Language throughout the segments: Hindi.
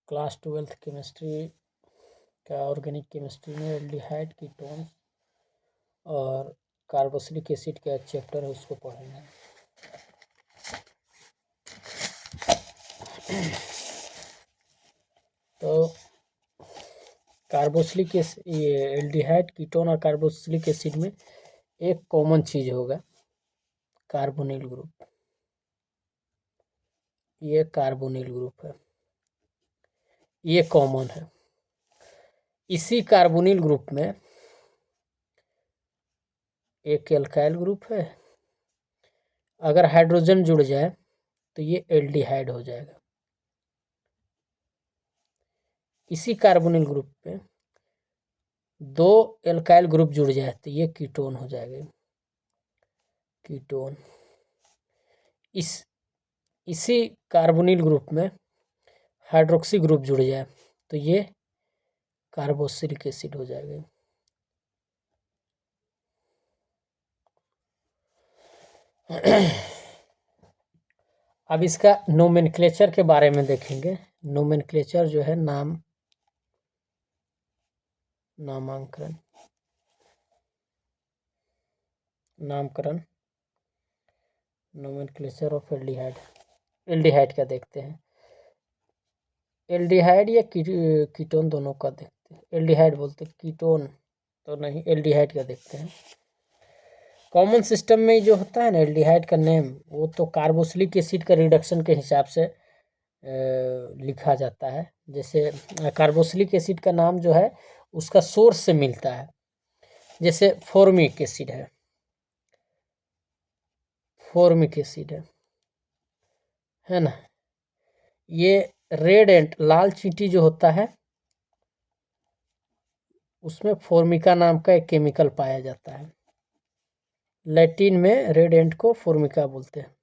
क्लास 12th केमिस्ट्री का ऑर्गेनिक केमिस्ट्री में एल्डिहाइड कीटोन्स और कार्बोक्सिलिक एसिड का एक चैप्टर है, उसको पढ़ेंगे। तो कार्बोक्सिलिक ये एल्डिहाइड कीटोन और कार्बोक्सिलिक एसिड में एक कॉमन चीज होगा, कार्बोनिल ग्रुप। ये कार्बोनिल ग्रुप है, ये कॉमन है। इसी कार्बोनिल ग्रुप में एक एल्काइल ग्रुप है, अगर हाइड्रोजन जुड़ जाए तो ये एल्डिहाइड हो जाएगा। इसी कार्बोनिल ग्रुप पे दो एल्काइल ग्रुप जुड़ जाए तो ये कीटोन हो जाएगा, कीटोन। इसी कार्बोनिल ग्रुप में हाइड्रोक्सी ग्रुप जुड़ जाए तो ये कार्बोक्सिलिक एसिड हो जाएगा। अब इसका नोमेनक्लेचर के बारे में देखेंगे। नोमेनक्लेचर जो है नामकरण नोमेनक्लेचर ऑफ एल्डिहाइड का देखते हैं। एल्डिहाइड या कीटोन दोनों का देखते हैं। एल्डिहाइड बोलते, कीटोन तो नहीं, एल्डिहाइड का देखते हैं। कॉमन सिस्टम में जो होता है ना एल्डिहाइड का नेम, वो तो कार्बोक्सिलिक एसिड का रिडक्शन के हिसाब से लिखा जाता है। जैसे कार्बोक्सिलिक एसिड का नाम जो है उसका सोर्स से मिलता है। जैसे फॉर्मिक एसिड है, है ना। ये रेड एंट लाल चींटी जो होता है उसमें फॉर्मिका नाम का एक केमिकल पाया जाता है। लैटिन में रेड एंट को फॉर्मिका बोलते हैं,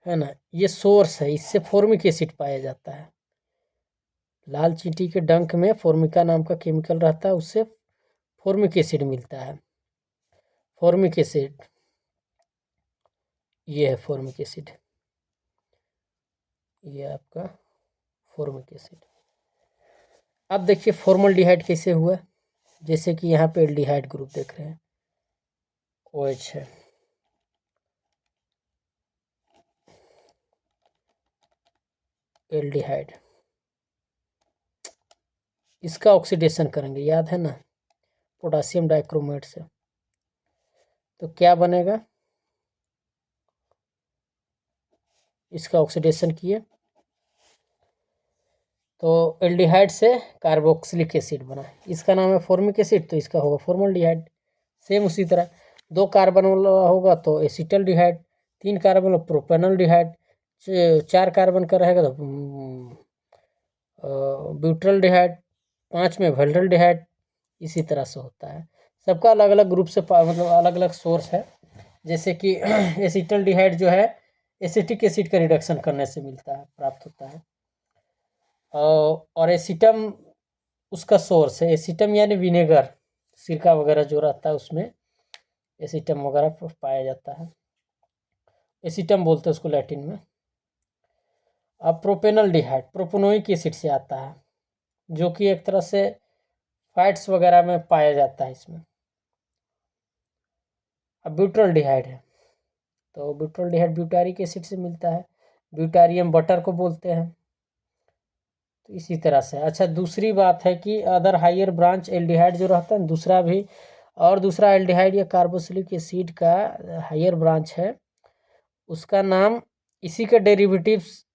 है ना। ये सोर्स है, इससे फॉर्मिक एसिड पाया जाता है। लाल चींटी के डंक में फॉर्मिका नाम का केमिकल रहता है, उससे फॉर्मिक एसिड मिलता है। फॉर्मिक एसिड, ये है फॉर्मिक एसिड, ये आपका फॉर्मिक एसिड। अब देखिए फॉर्मल्डिहाइड कैसे हुआ। जैसे कि यहाँ पे एल्डिहाइड ग्रुप देख रहे हैं, OH है, एल्डिहाइड। इसका ऑक्सीडेशन करेंगे, याद है ना, पोटासियम डाइक्रोमेट से। तो क्या बनेगा, इसका ऑक्सीडेशन किए तो एल्डिहाइड से कार्बोक्सिलिक एसिड बना। इसका नाम है फॉर्मिक एसिड, तो इसका होगा फॉर्मल्डिहाइड। सेम उसी तरह 2 कार्बन वाला होगा तो एसिटल्डिहाइड, 3 कार्बन वाला प्रोपेनल्डिहाइड, 4 कार्बन का रहेगा तो ब्यूटरल्डिहाइड, 5 में वेल्डल्डिहाइड। इसी तरह से होता है, सबका अलग अलग ग्रुप से मतलब अलग अलग सोर्स है। जैसे कि एसिटल्डिहाइड जो है एसिटिक एसिड का रिडक्शन करने से मिलता है, प्राप्त होता है। और एसिटम उसका सोर्स है। एसिटम यानी विनेगर, सिरका वगैरह जो रहता है उसमें एसिटम वगैरह पाया जाता है, एसिटम बोलते हैं उसको लैटिन में। अब प्रोपेनल्डिहाइड प्रोपेनोइक एसिड से आता है, जो कि एक तरह से फैट्स वगैरह में पाया जाता है इसमें। अब ब्यूटरल्डिहाइड है, तो ब्यूटरल्डिहाइड ब्यूटारिक एसिड से मिलता है, ब्यूटारियम बटर को बोलते हैं। तो इसी तरह से। अच्छा, दूसरी बात है कि अदर हायर ब्रांच एल्डिहाइड जो रहता है दूसरा एल्डिहाइड या कार्बोक्सिलिक एसिड का हायर ब्रांच है, उसका नाम इसी का डेरिवेटिव्स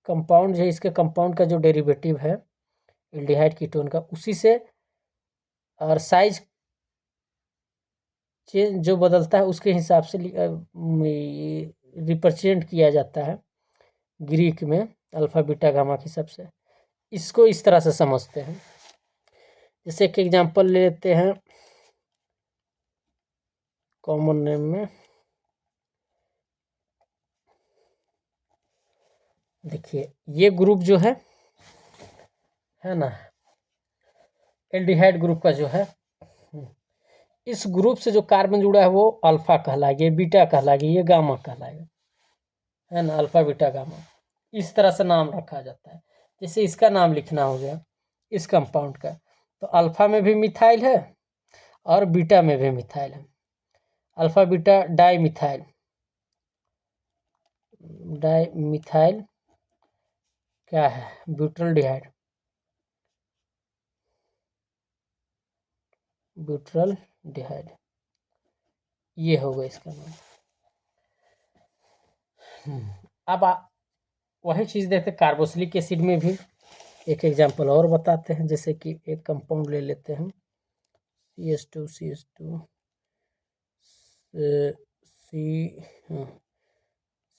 कंपाउंड है, इसके कंपाउंड का जो डेरिवेटिव है एल्डिहाइड कीटोन का, उसी से और साइज चेंज जो बदलता है उसके हिसाब से रिप्रेजेंट किया जाता है ग्रीक में अल्फा बीटा गामा के हिसाब से। इसको इस तरह से समझते हैं। जैसे एक एग्जांपल ले लेते हैं कॉमन नेम में, देखिए ये ग्रुप जो है ना, एल्डिहाइड ग्रुप का जो है, इस ग्रुप से जो कार्बन जुड़ा है वो अल्फा कहलाएगा, ये बीटा कहलाएगा, ये गामा कहलाएगा, है ना, अल्फा बीटा गामा। इस तरह से नाम रखा जाता है। जैसे इसका नाम लिखना हो गया इस कंपाउंड का, तो अल्फा में भी मिथाइल है और बीटा में भी मिथाइल है। अल्फा बीटा डाई मिथाइल, क्या है, ब्यूटरलडिहाइड, ब्यूटरलडिहाइड, ये होगा इसका नाम। अब वही चीज़ देखते कार्बोक्सिलिक एसिड में भी एक एग्जांपल और बताते हैं। जैसे कि एक कंपाउंड ले लेते हैं CH2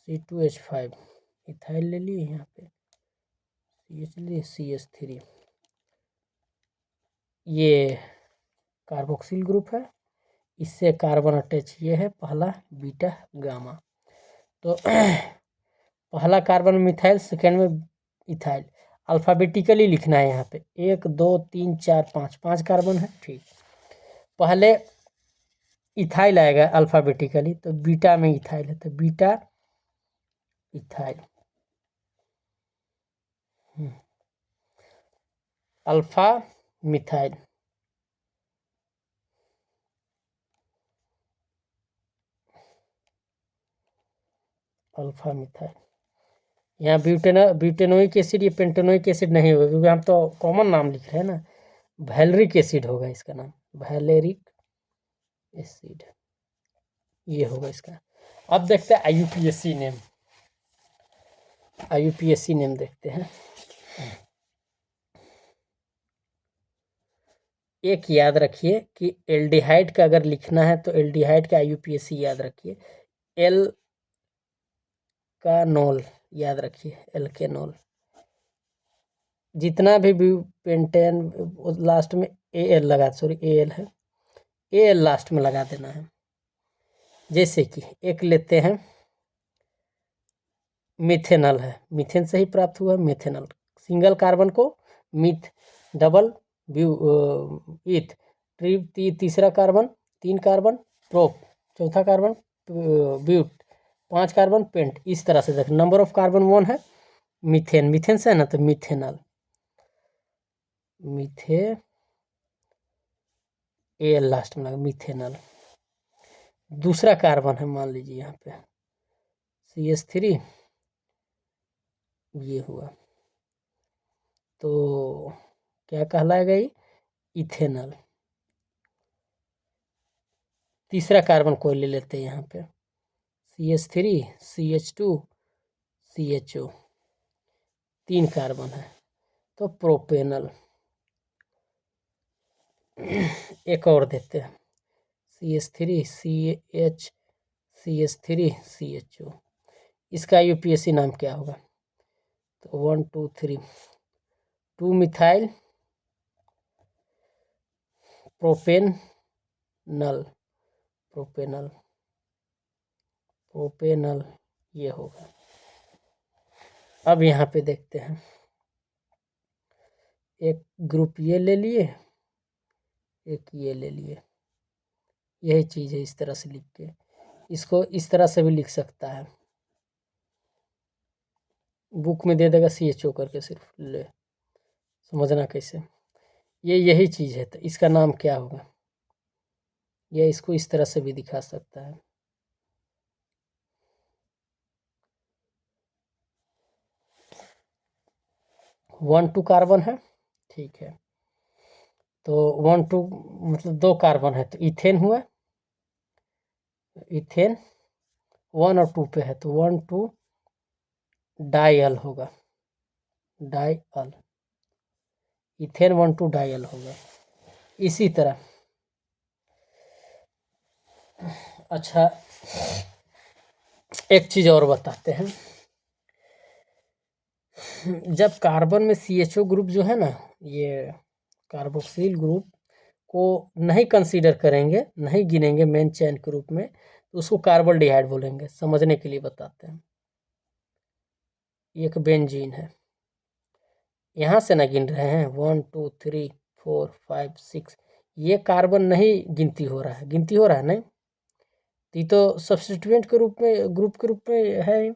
C2H5, इथाइल ले लिए, यहाँ पे CH लिए, CH3, ये कार्बोक्सिल ग्रुप है, इससे कार्बन अटैच ये है पहला बीटा गामा। तो पहला कार्बन में मिथाइल, सेकेंड में इथाइल, अल्फ़ाबेटिकली लिखना है यहाँ पे, 1 2 3 4 5, 5 कार्बन है, ठीक। पहले इथाइल आएगा अल्फ़ाबेटिकली, तो बीटा में इथाइल है, तो beta ethyl, alpha methyl, alpha methyl. यहाँ ब्यूटेनोइक एसिड, ये पेंटेनोइक एसिड नहीं होगा, क्योंकि हम तो कॉमन नाम लिख रहे हैं ना। वैलेरिक एसिड होगा इसका नाम, वैलेरिक एसिड, ये होगा इसका। अब देखते हैं IUPAC नेम, IUPAC नेम देखते हैं। एक याद रखिए कि एल्डिहाइड का अगर लिखना है तो एल्डिहाइड का IUPAC याद रखिए, एल का नोल याद रखिए, एल्केनोल। जितना भी पेंटेन लास्ट में AL लगा, सॉरी AL है, AL लास्ट में लगा देना है। जैसे कि एक लेते हैं मिथेनल है, मिथेन से ही प्राप्त हुआ मिथेनल, सिंगल कार्बन को मिथ, डबल इथ, तीसरा कार्बन, 3 कार्बन प्रोप, चौथा कार्बन ब्यूट, 5 कार्बन पेंट। इस तरह से देख, नंबर ऑफ कार्बन 1 है, मीथेन, मीथेन से है ना, तो मिथेनल, AL लास्ट में लगा, मिथेनल। दूसरा कार्बन है, मान लीजिए यहाँ पे CH3, ये हुआ, तो क्या कहलाएगा ये, इथेनल। तीसरा कार्बन कोई ले लेते हैं यहाँ पे, CH3 CH2 CHO, 3 कार्बन है, तो प्रोपेनल। एक और देते हैं, CH3 CH3 CHO, इसका IUPAC नाम क्या होगा, तो 1 2 3, 2 मिथाइल प्रोपेनल, प्रोपेनल, प्रोपेनल, ये होगा। अब यहाँ पे देखते हैं, एक ग्रुप ये ले लिए, एक ये ले लिए, यही चीज़ है। इस तरह से लिख के, इसको इस तरह से भी लिख सकता है, बुक में दे देगा CHO करके, सिर्फ ले, समझना कैसे, ये यही चीज़ है। तो इसका नाम क्या होगा, या इसको इस तरह से भी दिखा सकता है, 1 2 कार्बन है, ठीक है, तो 1 2 मतलब 2 कार्बन है, तो इथेन हुआ, इथेन 1 और 2 पे है, तो 1 2 डायल होगा, डायल, इथेन 1 2 डायल होगा। इसी तरह, अच्छा एक चीज़ और बताते हैं, जब कार्बन में CHO ग्रुप जो है ना, ये कार्बोक्सिल ग्रुप को नहीं कंसीडर करेंगे, नहीं गिनेंगे मेन चेन के रूप में, तो उसको कार्बोल्डिहाइड बोलेंगे। समझने के लिए बताते हैं, एक बेंजीन है, यहाँ से ना गिन रहे हैं 1 2 3 4 5 6, ये कार्बन नहीं गिनती हो रहा है, गिनती हो रहा है नहीं, तो ये तो सब्स्टिट्यूएंट के रूप में, ग्रुप के रूप में है।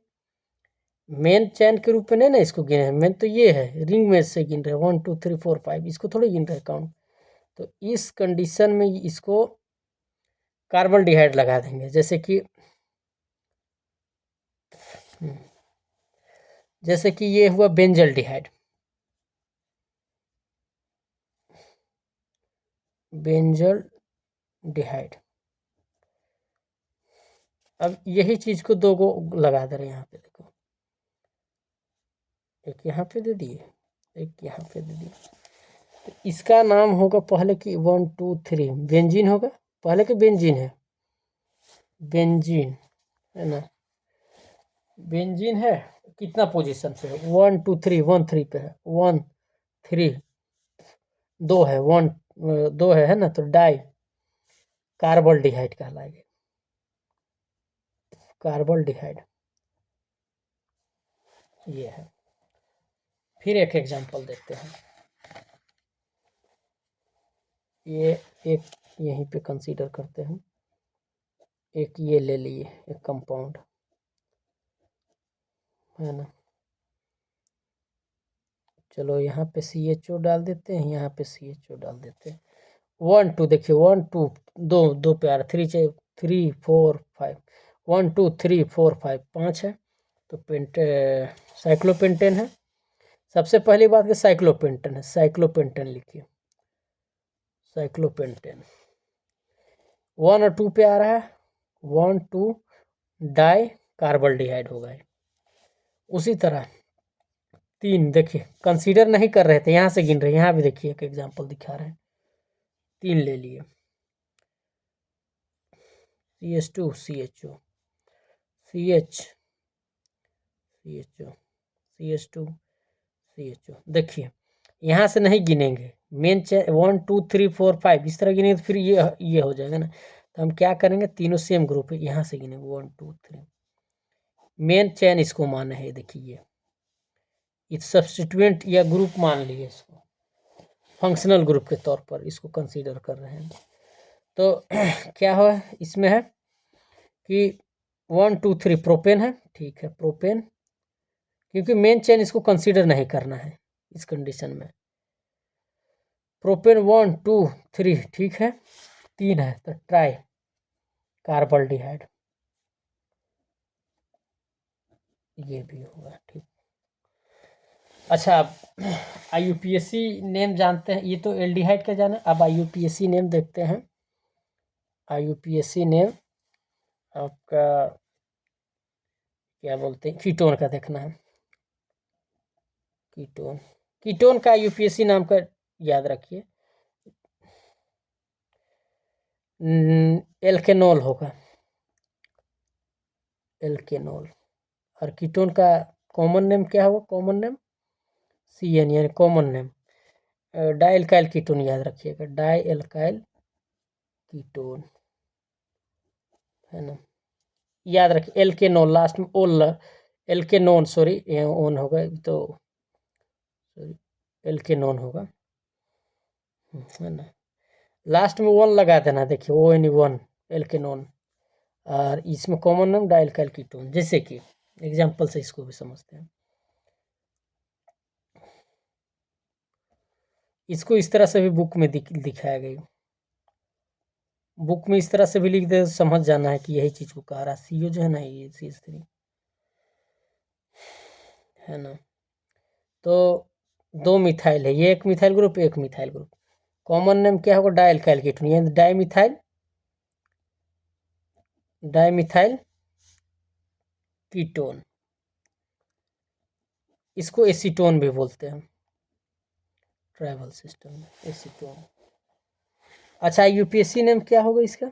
मेन चैन के रूप में नहीं ना इसको गिने हैं, मेन तो ये है, रिंग में से गिन रहे हैं 1 2 3 4 5, इसको थोड़ी गिन रहे काउंट। तो इस कंडीशन में इसको कार्बन डिहाइड लगा देंगे, जैसे कि ये हुआ बेंजल डिहाइड, बेंजल डिहाइड। अब यही चीज को दो गो लगा दे रहे हैं यहाँ पे, देखो एक यहाँ पे दे दिए, एक यहाँ पे दे दिए। तो इसका नाम होगा पहले की 1 2 3 बेंजीन होगा, पहले के बेंजीन है, बेंजीन है ना, बेंजीन है। कितना पोजीशन पे है, 1 2 3, 1 3 पे है, 1 3 दो है, 1 दो है ना, तो डाई कार्बन डिहाइड कहलाएगा, कार्बन डिहाइड ये है। फिर एक एग्जांपल देखते हैं, ये एक यहीं पे कंसीडर करते हैं, एक ये ले लिए, एक कंपाउंड है ना, चलो यहाँ पे CHO डाल देते हैं, यहाँ पे CHO डाल देते हैं। 1 2 देखिए, 1 2 दो दो पे आ रहा, 3 4 5, 1 2 3 4 5 5 है, तो साइक्लोपेंटेन है। सबसे पहली बात कि साइक्लोपेंटेन है, साइक्लोपेंटेन लिखिए, साइक्लोपेंटेन 1 और 2 पे आ रहा है, 1 2 डाई कार्बन डिहाइड होगा। उसी तरह 3 देखिए, कंसीडर नहीं कर रहे थे, यहाँ से गिन रहे, यहाँ भी देखिए एक एग्जांपल दिखा रहे हैं, 3 ले लिए, CH2 CHO CH CHO CH2 CHO। देखिए यहाँ से नहीं गिनेंगे, मेन 1 2 3 4 5 इस तरह गिनेंगे तो फिर ये हो जाएगा ना, तो हम क्या करेंगे, तीनों सेम ग्रुप है, यहाँ से गिनेंगे 1 2 3, मेन चैन इसको माना है, देखिए ये सब्स्टिट्यूएंट या ग्रुप मान लिए इसको, फंक्शनल ग्रुप के तौर पर इसको कंसीडर कर रहे हैं। तो क्या हो इसमें है कि 1 2 3 प्रोपेन है, ठीक है प्रोपेन, क्योंकि मेन चेन इसको कंसीडर नहीं करना है इस कंडीशन में। प्रोपेन 1 2 3 ठीक है, 3 है तो ट्राई कार्बन डिहाइड, ये भी होगा ठीक। अच्छा, IUPAC नेम जानते हैं, ये तो एल्डिहाइड का जाना, अब IUPAC नेम देखते हैं। IUPAC नेम आपका क्या बोलते हैं, कीटोन का देखना है, कीटोन, कीटोन का IUPAC नाम का याद रखिए, एल्केनोल होगा, एल्केनोल। और कीटोन का कॉमन नेम क्या होगा, कॉमन नेम CN यानी common name. Di alkyl ketone याद रखिएगा, डाई एल्काइल कीटोन है ना, याद रखिए, एल्केनोल लास्ट में ओल, एल्केनोन सॉरी ओन होगा तो सॉरी एल्केनोन होगा है ना, लास्ट में 1 लगा देना, देखिए ON1 एल्केनोन। और इसमें common name di alkyl ketone, जैसे कि एग्जाम्पल से इसको भी समझते हैं। इसको इस तरह से भी बुक में दिखाया गया, बुक में इस तरह से भी लिख दे, समझ जाना है कि यही चीज को कह रहा है। CO जो है ना, ये CH3 है ना, तो 2 मिथाइल है, ये एक मिथाइल ग्रुप, एक मिथाइल ग्रुप, कॉमन नेम क्या होगा, डाई एल्काइल कीटोन, यानी डाई मिथाइल कीटोन, इसको एसीटोन भी बोलते हैं, ट्राइबल सिस्टम में एसीटोन। अच्छा, IUPAC नेम क्या होगा इसका,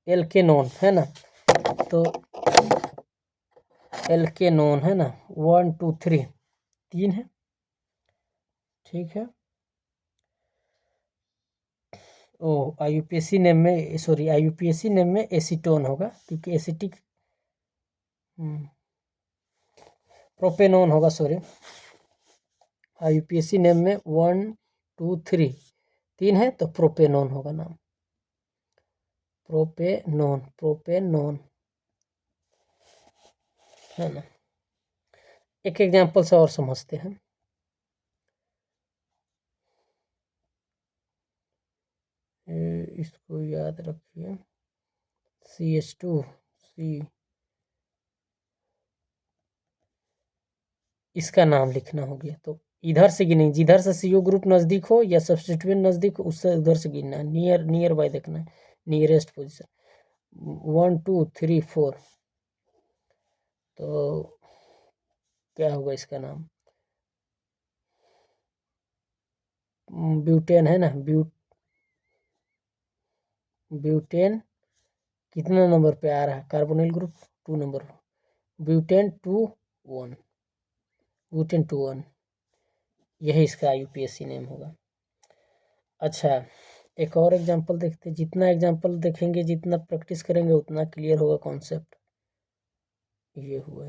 एल्केनोन है ना, तो एल्केनोन है ना, 1 2 3 3 है, ठीक है। ओ IUPAC नेम में, सॉरी IUPAC नेम में एसीटोन होगा, क्योंकि एसिटिक प्रोपेनोन होगा, सॉरी IUPAC नेम में 1 2 3 है, तो प्रोपेनोन होगा नाम, प्रोपेनोन है ना। एक एग्जाम्पल से और समझते हैं। इसको याद रखिए, CH2C, इसका नाम लिखना हो गया। तो इधर से गिनेंगे, जिधर से CO ग्रुप नज़दीक हो या सब्स्टिट्यूएंट नज़दीक हो उससे उधर से गिनना है, नियर बाय देखना है, नियरेस्ट पोजीशन 1 2 3 4। तो क्या होगा इसका नाम, ब्यूटेन है ना, ब्यूटेन कितना नंबर पे आ रहा है, carbonyl group 2 number, butane 2 1, butane 2 1, यही इसका UPSC नेम होगा। अच्छा, एक और एग्जांपल देखते हैं। जितना एग्जांपल देखेंगे, जितना प्रैक्टिस करेंगे, उतना क्लियर होगा कॉन्सेप्ट। ये हुआ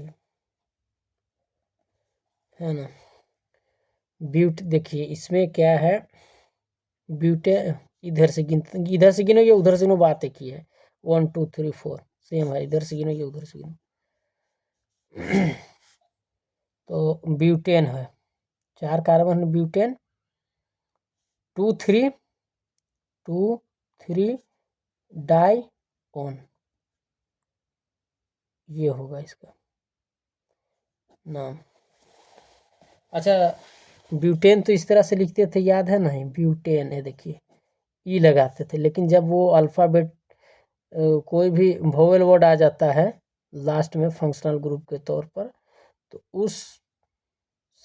है ना। देखिए इसमें क्या है, ब्यूटे इधर से गिनोगे उधर से गिनो, बात एक ही है। 1 2 3 4 सेम है, इधर से गिनोगे उधर से गिनो। तो ब्यूटेन है, 4 कार्बन ब्यूटेन, 2 3 डाई ऑन, ये होगा इसका नाम। अच्छा, ब्यूटेन तो इस तरह से लिखते थे, याद है नहीं, ब्यूटेन है, देखिए ई लगाते थे। लेकिन जब वो अल्फ़ाबेट कोई भी वोवेल वर्ड आ जाता है लास्ट में फंक्शनल ग्रुप के तौर पर, तो उस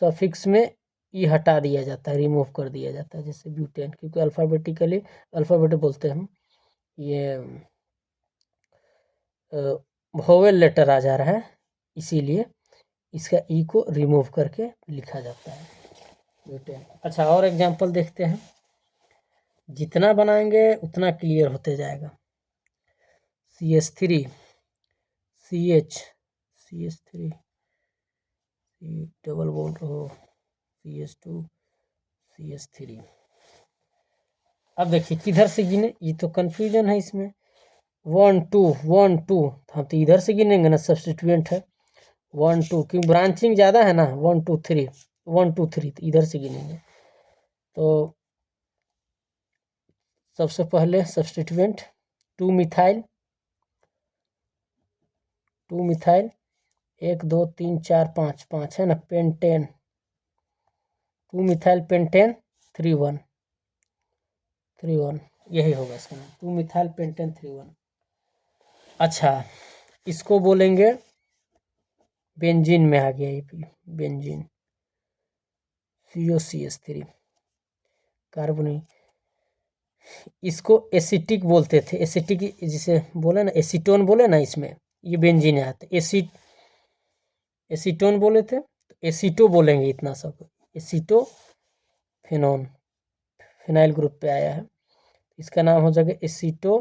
सफिक्स में ई हटा दिया जाता है, रिमूव कर दिया जाता है, जैसे ब्यूटेन, क्योंकि अल्फ़ाबेटिकली अल्फ़ाबेट बोलते हैं हम, ये वोवेल लेटर आ जा रहा है, इसीलिए इसका ई को रिमूव करके लिखा जाता है ब्यूटेन। अच्छा, और एग्जांपल देखते हैं, जितना बनाएंगे उतना क्लियर होते जाएगा। CH3 CH3 डबल बॉन्ड हो, CH2 CH3। अब देखिए किधर से गिने, ये तो कंफ्यूजन है इसमें, 1 2 1 2, हम तो इधर से गिनेंगे ना, सब्स्टिट्यूएंट है 1 2, क्योंकि ब्रांचिंग ज़्यादा है ना, 1 2 3 1 2 3, तो इधर से गिनेंगे। तो सबसे पहले सब्स्टिट्यूएंट 2 मिथाइल 1 2 3 4 5 5 है ना, पेंटेन 2 मिथाइल पेंटेन 3 1 3 1, यही होगा इसका नाम, 2 मिथाइल पेंटेन 3 1। अच्छा, इसको बोलेंगे बेंजीन में आ गया ये, बेंजीन COCH3 कार्बोनिल। इसको एसिटिक बोलते थे, एसिटिक जिसे बोले ना, एसीटोन बोले ना, इसमें ये बेंजीन आता है, एसीटोन बोले थे, तो एसीटो बोलेंगे इतना सब, एसीटो फेनोन, फिनाइल ग्रुप पे आया है, इसका नाम हो जाएगा एसीटो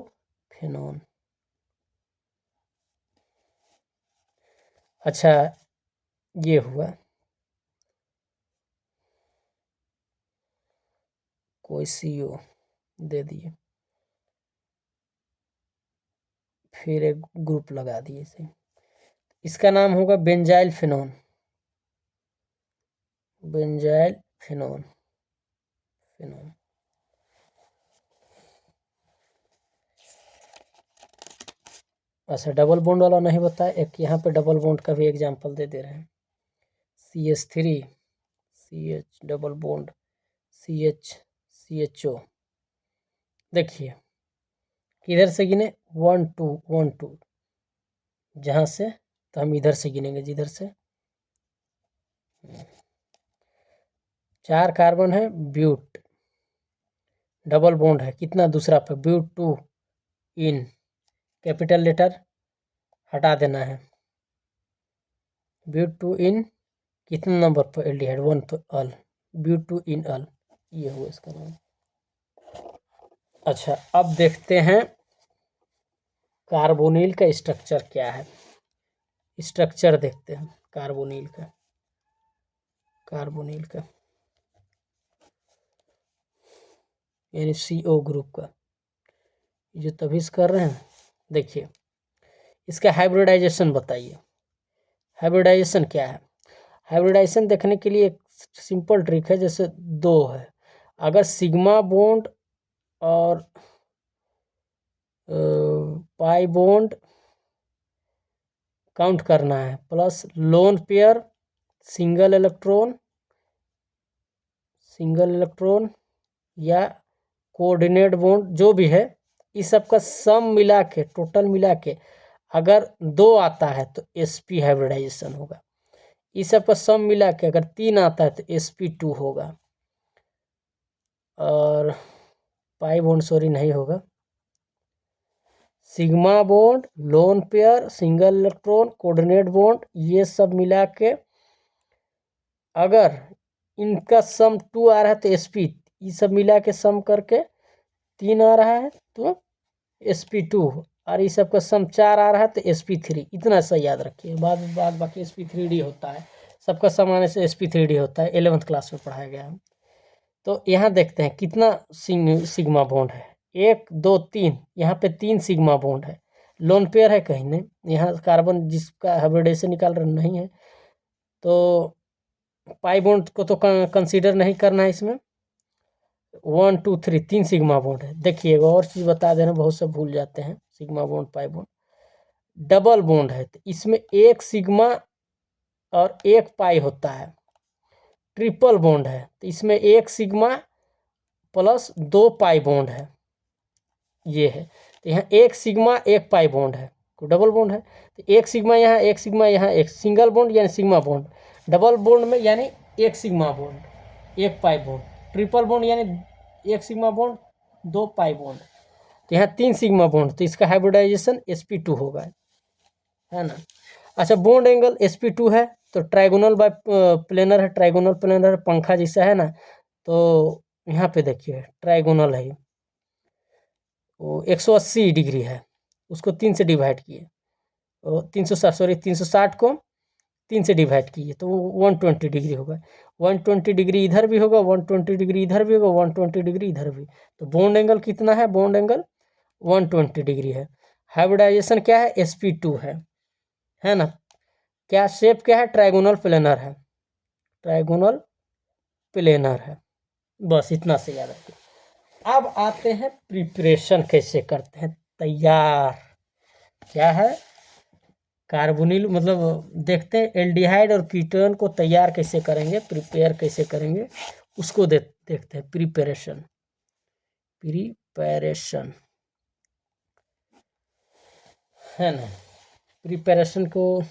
फेनोन। अच्छा, ये हुआ, कोई CO दे दिए, फिर एक ग्रुप लगा दिए इसे, इसका नाम होगा बेंजाइल फेनोन, बेंजाइल फेनोन फेनोन। अच्छा, डबल बॉन्ड वाला नहीं बताया, एक यहाँ पे डबल बॉन्ड का भी एग्जांपल दे रहे हैं, CH3 CH double bond CHO। देखिए किधर से गिने, 1 2 1 2, जहाँ से, तो हम इधर से गिनेंगे, जिधर से 4 कार्बन है, ब्यूट डबल बॉन्ड है, कितना दूसरा पे, ब्यूट 2 इन, कैपिटल लेटर हटा देना है, ब्यूट 2 इन कितने नंबर पर, एल्डिहाइड 1 तो अल, ब्यूट 2 इन अल, ये हुआ इसका नाम। अच्छा, अब देखते हैं कार्बोनिल का स्ट्रक्चर क्या है, स्ट्रक्चर देखते हैं कार्बोनिल का, यानी CO ग्रुप का, जो तभी से कर रहे हैं। देखिए इसका हाइब्रिडाइजेशन बताइए, हाइब्रिडाइजेशन क्या है, हाइब्रिडाइजेशन देखने के लिए एक सिंपल ट्रिक है, जैसे 2 है, अगर सिग्मा बॉन्ड और पाई बॉन्ड काउंट करना है, plus lone pair, single electron या कोऑर्डिनेट बॉन्ड जो भी है, इस सब का सम मिला के, टोटल मिला के अगर 2 आता है तो sp हाइब्रिडाइजेशन होगा। इस सब का सम मिला के अगर 3 आता है तो sp2 होगा। और पाई बॉन्ड सॉरी नहीं होगा, sigma bond, lone pair, single electron, coordinate bond, ये सब मिला के अगर इनका सम 2 आ रहा है तो sp, ये सब मिला के सम करके 3 आ रहा है तो sp2, और इस सब का सम 4 आ रहा है तो sp3। इतना सा याद रखिए, बाद बाकी sp3d होता है, सबका सम आने से sp3d होता है, 11th क्लास में पढ़ाया गया है। तो यहाँ देखते हैं कितना सिग्मा बॉन्ड है, 1 2 3, यहाँ पे 3 सिग्मा बॉन्ड है। लोन पेयर है कहीं नहीं, यहाँ कार्बन जिसका हाइब्रिडाइजेशन निकाल रहे नहीं है, तो पाई बॉन्ड को तो कंसीडर नहीं करना है इसमें। 1 2 3 3 सिग्मा बॉन्ड है। देखिए और चीज़ बता देना, बहुत सब भूल जाते हैं, sigma bond pi bond double bond है तो इसमें 1 सिग्मा और 1 पाई होता है। ट्रिपल बॉन्ड है तो इसमें 1 सिग्मा प्लस 2 पाई बॉन्ड है, ये है। तो यहाँ 1 सिग्मा 1 पाई बॉन्ड है, तो डबल बॉन्ड है, तो 1 सिग्मा यहाँ, 1 सिग्मा यहाँ, एक सिंगल बॉन्ड यानी सिग्मा बॉन्ड, डबल बॉन्ड में यानी 1 sigma bond 1 pi bond, triple bond यानी 1 सिग्मा बॉन्ड 2 पाई बॉन्ड, तो यहाँ 3 सिग्मा बॉन्ड, तो इसका हाइब्रिडाइजेशन sp2 होगा, है ना। अच्छा, बॉन्ड एंगल sp2 है तो ट्राइगोनल बाय प्लेनर है, ट्राइगोनल प्लेनर पंखा जैसा है ना, तो यहाँ पे देखिए ट्राइगोनल है, वो 180 डिग्री है, उसको 3 से डिवाइड किए, 360 को 3 से डिवाइड किए तो वो 120 डिग्री होगा। 120 डिग्री इधर भी होगा, 120 डिग्री इधर भी होगा, 120 डिग्री इधर भी। तो बॉन्ड एंगल कितना है? बॉन्ड एंगल 120 डिग्री है। हाइब्रिडाइजेशन क्या है? sp2 है ना। क्या शेप क्या है? ट्राइगोनल प्लेनर है, ट्राइगोनल प्लेनर है। बस इतना से याद रखिए। अब आते हैं प्रिपरेशन कैसे करते हैं, तैयार क्या है, कार्बोनिल मतलब देखते हैं एल्डिहाइड और कीटोन को तैयार कैसे करेंगे, प्रिपेयर कैसे करेंगे उसको देखते हैं। प्रिपरेशन है ना। प्रिपरेशन को